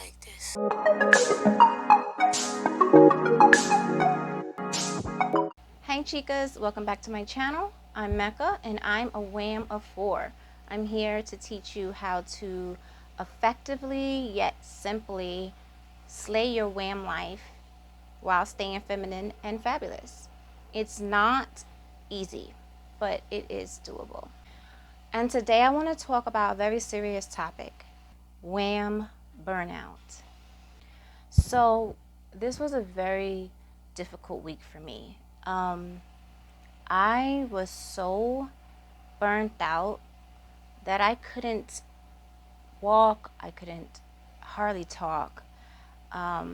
like this. Hey Chicas, welcome back to my channel. I'm Mecca and I'm a WAM of 4. I'm here to teach you how to effectively yet simply slay your WAM life while staying feminine and fabulous. It's not easy, but it is doable. And today I want to talk about a very serious topic, WAM burnout. So this was a very difficult week for me. I was so burnt out that I couldn't walk, I couldn't hardly talk, I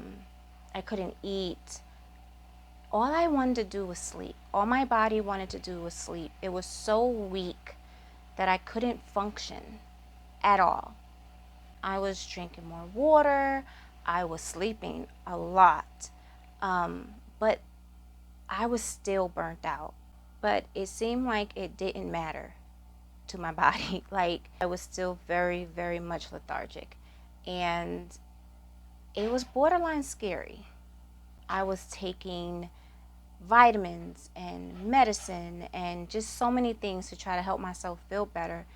couldn't eat. All I wanted to do was sleep. All my body wanted to do was sleep. It was so weak that I couldn't function at all. I was drinking more water, I was sleeping a lot, but I was still burnt out. But it seemed like it didn't matter to my body. Like I was still very, very much lethargic. And it was borderline scary. I was taking vitamins and medicine and just so many things to try to help myself feel better.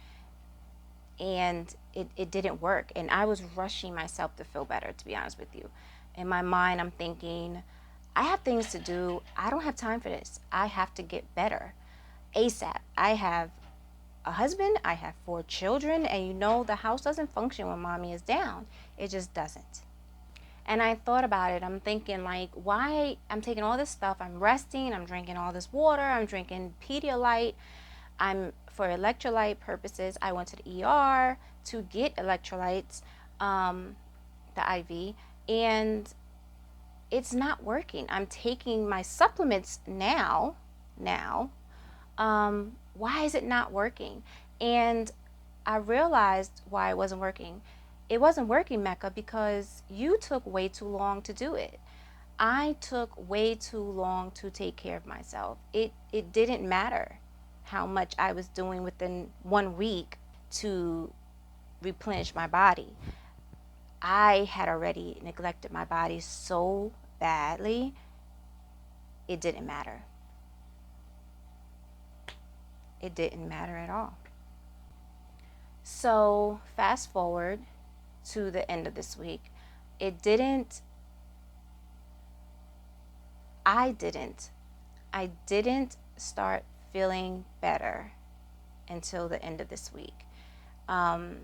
And it didn't work. And I was rushing myself to feel better, to be honest with you. In my mind, I'm thinking, I have things to do. I don't have time for this. I have to get better ASAP. I have a husband, I have 4 children, and you know the house doesn't function when mommy is down. It just doesn't. And I thought about it. I'm thinking like, why I'm taking all this stuff, I'm resting, I'm drinking all this water, I'm drinking Pedialyte. For electrolyte purposes, I went to the ER to get electrolytes, the IV, and it's not working. I'm taking my supplements now. Why is it not working? And I realized why it wasn't working. It wasn't working, Mecca, because you took way too long to do it. I took way too long to take care of myself. It didn't matter how much I was doing within 1 week to replenish my body. I had already neglected my body so badly, it didn't matter. It didn't matter at all. So fast forward to the end of this week. I didn't start feeling better until the end of this week. But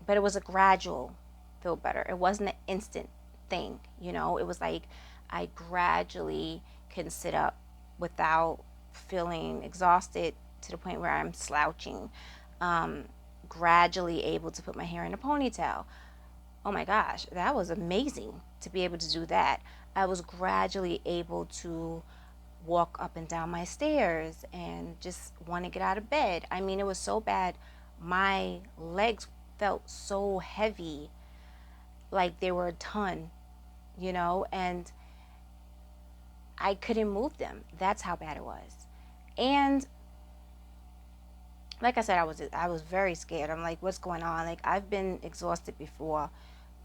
it was a gradual feel better. It wasn't an instant thing, you know. It was like I gradually can sit up without feeling exhausted to the point where I'm slouching. Gradually able to put my hair in a ponytail. Oh my gosh, that was amazing to be able to do that. I was gradually able to walk up and down my stairs and just want to get out of bed. I mean, it was so bad. My legs felt so heavy, like they were a ton, you know, and I couldn't move them. That's how bad it was. And like I said, I was very scared. I'm like, what's going on? Like, I've been exhausted before,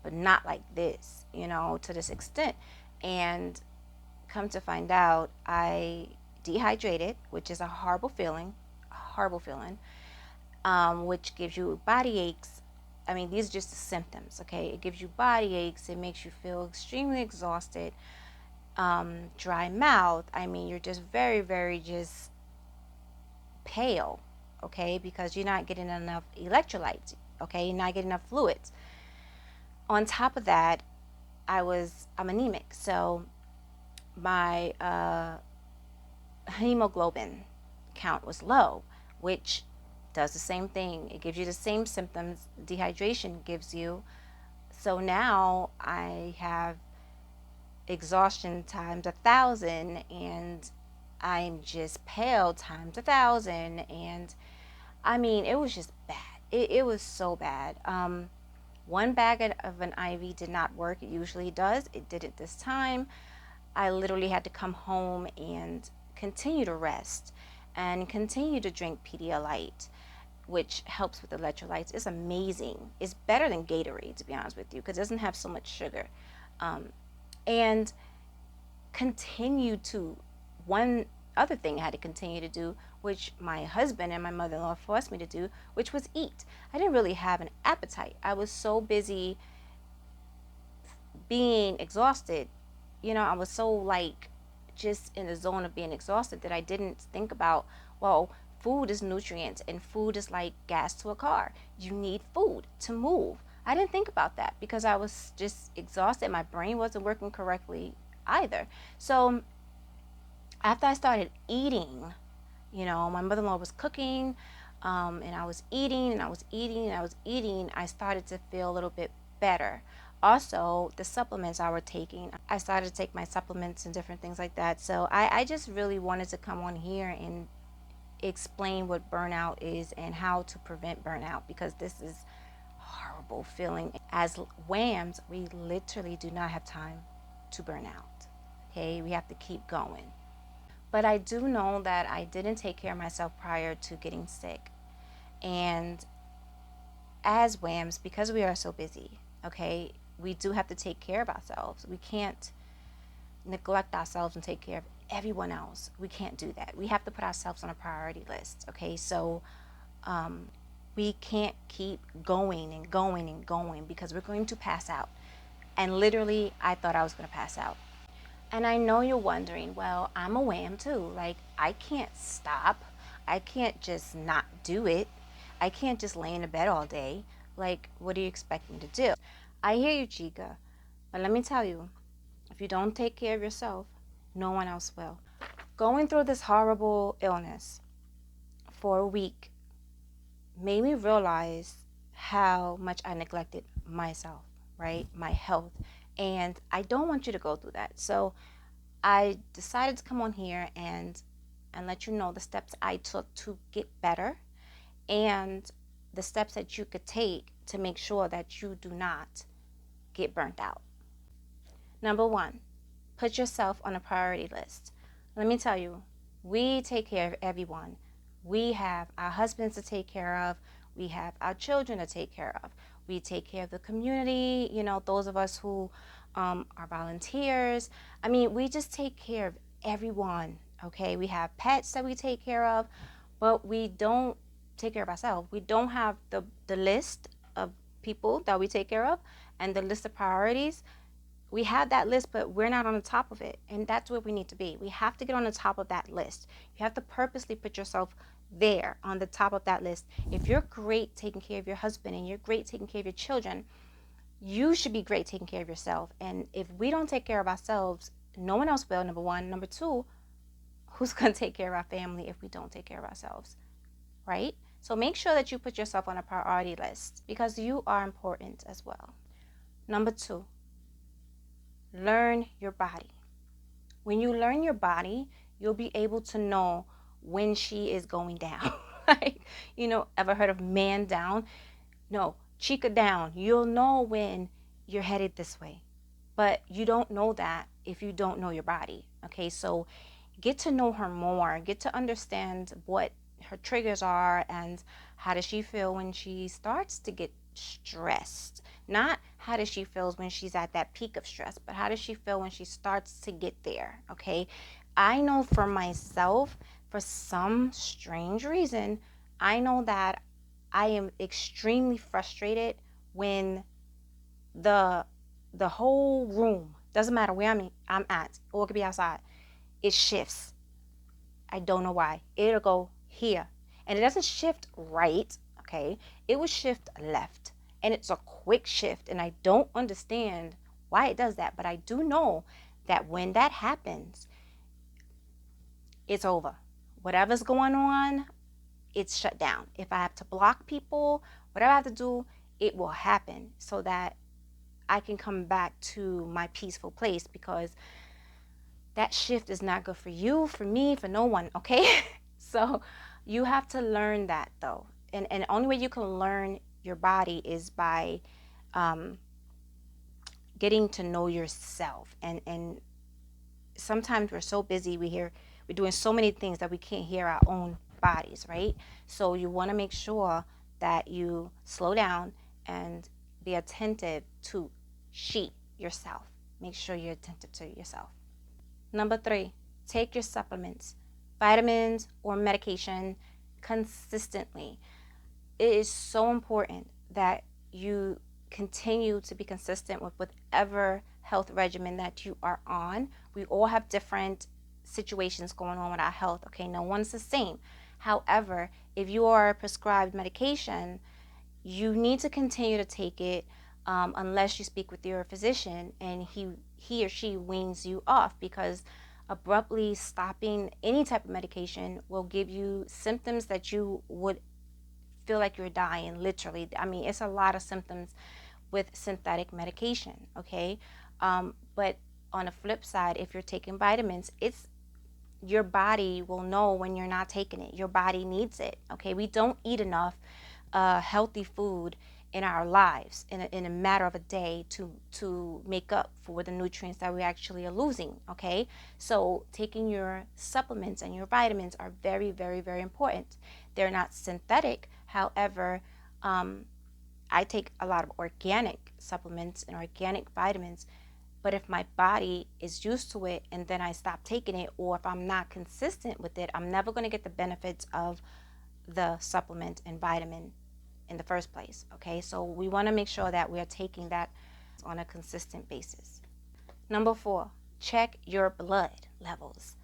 but not like this, you know, to this extent. And come to find out, I dehydrated, which is a horrible feeling, which gives you body aches. I mean, these are just the symptoms, okay? It gives you body aches. It makes you feel extremely exhausted, dry mouth. I mean, you're just very, very just pale, okay? Because you're not getting enough electrolytes, okay? You're not getting enough fluids. On top of that, I'm anemic, so my hemoglobin count was low, which does the same thing. It gives you the same symptoms dehydration gives you. So now I have exhaustion times 1,000, and I'm just pale times 1,000, and I mean, it was just bad. It was so bad. 1 bag of an IV did not work. It usually does. It didn't this time. I literally had to come home and continue to rest and continue to drink Pedialyte. which helps with electrolytes. It's amazing. It's better than Gatorade, to be honest with you, because it doesn't have so much sugar. And continue to, one other thing I had to continue to do, which my husband and my mother-in-law forced me to do, which was eat. I didn't really have an appetite. I was so busy being exhausted. I was so like just in the zone of being exhausted that I didn't think about, well, food is nutrients and food is like gas to a car. You need food to move. I didn't think about that because I was just exhausted. My brain wasn't working correctly either. So after I started eating, my mother-in-law was cooking, and I was eating and I was eating and I was eating, I started to feel a little bit better. Also, the supplements I was taking, I started to take my supplements and different things like that. So I just really wanted to come on here and explain what burnout is and how to prevent burnout, because this is a horrible feeling. As WAMs, we literally do not have time to burn out. Okay, we have to keep going. But I do know that I didn't take care of myself prior to getting sick. And as WAMs, because we are so busy, okay, we do have to take care of ourselves. We can't neglect ourselves and take care of everyone else. We can't do that. We have to put ourselves on a priority list, okay? So we can't keep going and going and going because we're going to pass out. And literally, I thought I was going to pass out. And I know you're wondering, well, I'm a WAM too. Like, I can't stop. I can't just not do it. I can't just lay in the bed all day. Like, what do you expect me to do? I hear you, Chica. But let me tell you, if you don't take care of yourself, no one else will. Going through this horrible illness for a week made me realize how much I neglected myself, right? My health. And I don't want you to go through that. So I decided to come on here and let you know the steps I took to get better and the steps that you could take to make sure that you do not get burnt out. Number one, put yourself on a priority list. Let me tell you, we take care of everyone. We have our husbands to take care of. We have our children to take care of. We take care of the community, those of us who are volunteers. I mean, we just take care of everyone, okay? We have pets that we take care of, but we don't take care of ourselves. We don't have the list of people that we take care of and the list of priorities. We have that list, but we're not on the top of it. And that's where we need to be. We have to get on the top of that list. You have to purposely put yourself there on the top of that list. If you're great taking care of your husband and you're great taking care of your children, you should be great taking care of yourself. And if we don't take care of ourselves, no one else will, number one. Number two, who's going to take care of our family if we don't take care of ourselves, right? So make sure that you put yourself on a priority list because you are important as well. Number two, learn your body. When you learn your body, you'll be able to know when she is going down. Like, ever heard of man down? No, Chica down. You'll know when you're headed this way. But you don't know that if you don't know your body. Okay, so get to know her more. Get to understand what her triggers are and how does she feel when she starts to get stressed. Not how does she feel when she's at that peak of stress, but how does she feel when she starts to get there, okay? I know for myself, for some strange reason, I know that I am extremely frustrated when the whole room, doesn't matter where I'm at, or it could be outside, it shifts. I don't know why. It'll go here. And it doesn't shift right, okay? It will shift left. And it's a quick shift. And I don't understand why it does that. But I do know that when that happens, it's over. Whatever's going on, it's shut down. If I have to block people, whatever I have to do, it will happen so that I can come back to my peaceful place, because that shift is not good for you, for me, for no one, okay? So you have to learn that though. And the only way you can learn your body is by getting to know yourself. And sometimes we're so busy, we're doing so many things that we can't hear our own bodies, right? So you want to make sure that you slow down and be attentive to yourself. Make sure you're attentive to yourself. Number 3, take your supplements, vitamins or medication consistently. It is so important that you continue to be consistent with whatever health regimen that you are on. We all have different situations going on with our health, okay? No one's the same. However, if you are prescribed medication, you need to continue to take it unless you speak with your physician and he or she weans you off, because abruptly stopping any type of medication will give you symptoms that you would feel like you're dying, literally. I mean, it's a lot of symptoms with synthetic medication, okay? But on the flip side, if you're taking vitamins, it's your body will know when you're not taking it. Your body needs it, okay? We don't eat enough healthy food in our lives in a matter of a day to make up for the nutrients that we actually are losing, okay? So taking your supplements and your vitamins are very, very, very important. They're not synthetic. However, I take a lot of organic supplements and organic vitamins, but if my body is used to it and then I stop taking it, or if I'm not consistent with it, I'm never going to get the benefits of the supplement and vitamin in the first place, okay? So we want to make sure that we are taking that on a consistent basis. Number 4, check your blood levels.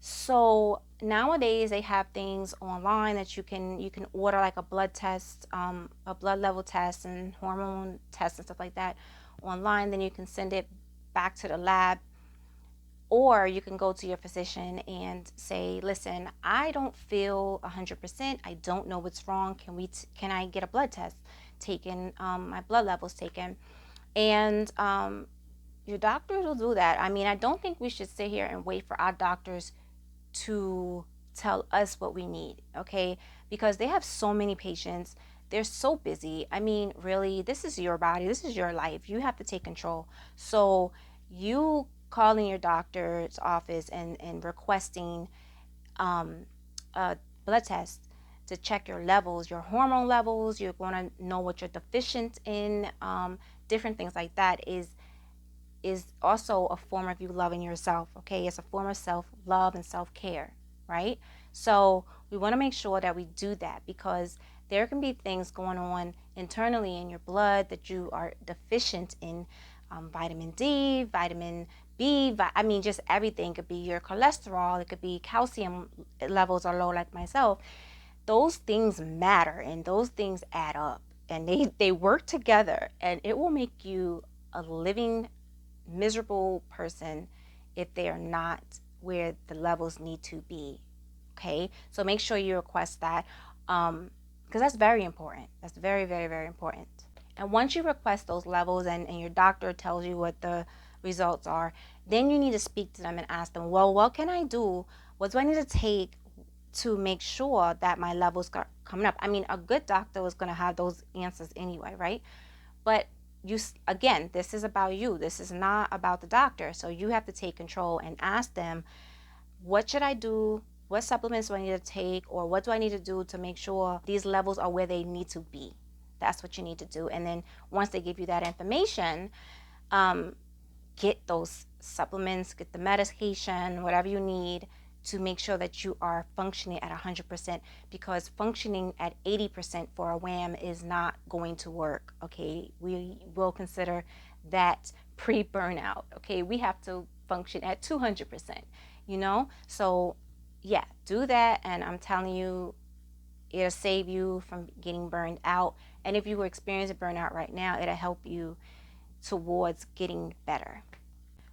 So nowadays they have things online that you can order, like a blood test, a blood level test and hormone test and stuff like that online. Then you can send it back to the lab, or you can go to your physician and say, listen, I don't feel 100%. I don't know what's wrong. Can I get a blood test taken, my blood levels taken? And your doctors will do that. I mean, I don't think we should sit here and wait for our doctors to tell us what we need, okay? Because they have so many patients. They're so busy. I mean, really, this is your body. This is your life. You have to take control. So you calling your doctor's office and requesting a blood test to check your levels, your hormone levels, you're going to know what you're deficient in, different things like that is also a form of you loving yourself, okay? It's a form of self-love and self-care, right? So we want to make sure that we do that, because there can be things going on internally in your blood that you are deficient in, vitamin D, vitamin B, I mean, just everything. It could be your cholesterol, it could be calcium levels are low like myself. Those things matter and those things add up, and they work together, and it will make you a living miserable person if they are not where the levels need to be, okay? So make sure you request that, because that's very important. That's very, very, very important. And once you request those levels and your doctor tells you what the results are, then you need to speak to them and ask them, well, what can I do? What do I need to take to make sure that my levels are coming up? I mean, a good doctor is going to have those answers anyway, right? But again, this is about you. This is not about the doctor. So you have to take control and ask them, what should I do? What supplements do I need to take? Or what do I need to do to make sure these levels are where they need to be? That's what you need to do. And then once they give you that information, get those supplements, get the medication, whatever you need to make sure that you are functioning at 100%, because functioning at 80% for a WAM is not going to work, okay? We will consider that pre-burnout, okay? We have to function at 200%, you know? So yeah, do that, and I'm telling you, it'll save you from getting burned out. And if you were experiencing burnout right now, it'll help you towards getting better.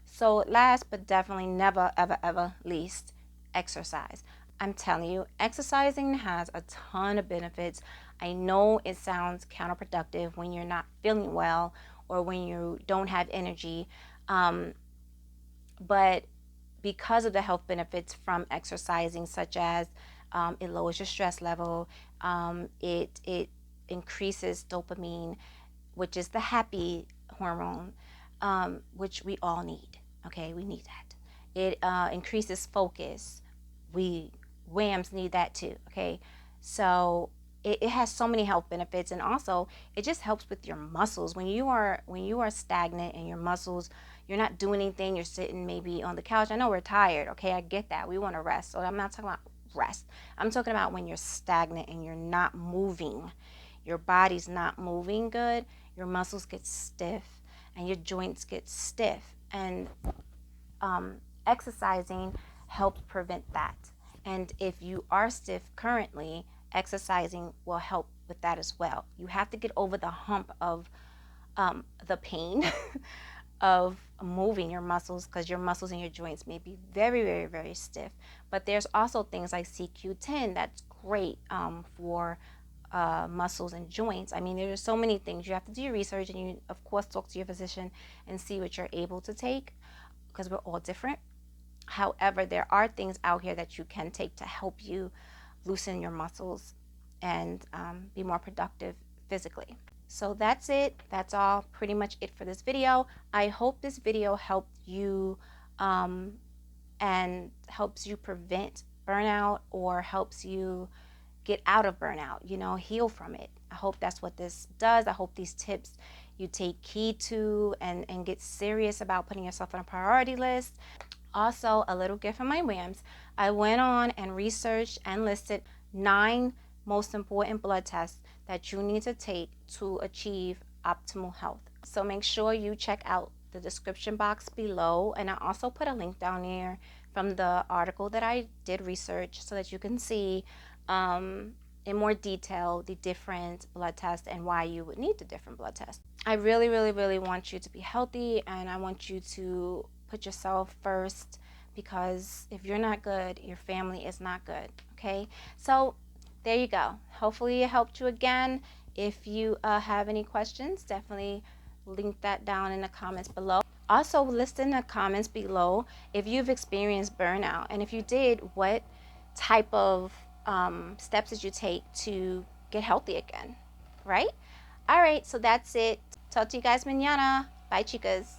So last but definitely never, ever, ever least, exercise. I'm telling you, exercising has a ton of benefits. I know it sounds counterproductive when you're not feeling well or when you don't have energy, but because of the health benefits from exercising, such as it lowers your stress level, it increases dopamine, which is the happy hormone, which we all need. Okay, we need that. It increases focus. We WAMs need that too, okay? So it has so many health benefits, and also it just helps with your muscles. When you are stagnant in your muscles, you're not doing anything, you're sitting maybe on the couch. I know we're tired, okay? I get that. We want to rest. So I'm not talking about rest. I'm talking about when you're stagnant and you're not moving. Your body's not moving good, your muscles get stiff and your joints get stiff. And exercising helps prevent that. And if you are stiff currently, exercising will help with that as well. You have to get over the hump of the pain of moving your muscles, because your muscles and your joints may be very, very, very stiff. But there's also things like CQ10 that's great for muscles and joints. I mean, there's so many things. You have to do your research, and you, of course, talk to your physician and see what you're able to take, because we're all different. However, there are things out here that you can take to help you loosen your muscles and be more productive physically. So that's it. That's all pretty much it for this video. I hope this video helped you and helps you prevent burnout, or helps you get out of burnout, you know, heal from it. I hope that's what this does. I hope these tips you take heed to and get serious about putting yourself on a priority list. Also, a little gift from my WAMs. I went on and researched and listed 9 most important blood tests that you need to take to achieve optimal health. So make sure you check out the description box below, and I also put a link down there from the article that I did research, so that you can see in more detail the different blood tests and why you would need the different blood tests. I really, really, really want you to be healthy, and I want you to put yourself first, because if you're not good, your family is not good, okay? So there you go. Hopefully it helped you again. If you have any questions, definitely link that down in the comments below. Also, list in the comments below if you've experienced burnout, and if you did, what type of steps did you take to get healthy again, right? All right, so that's it. Talk to you guys mañana. Bye, chicas.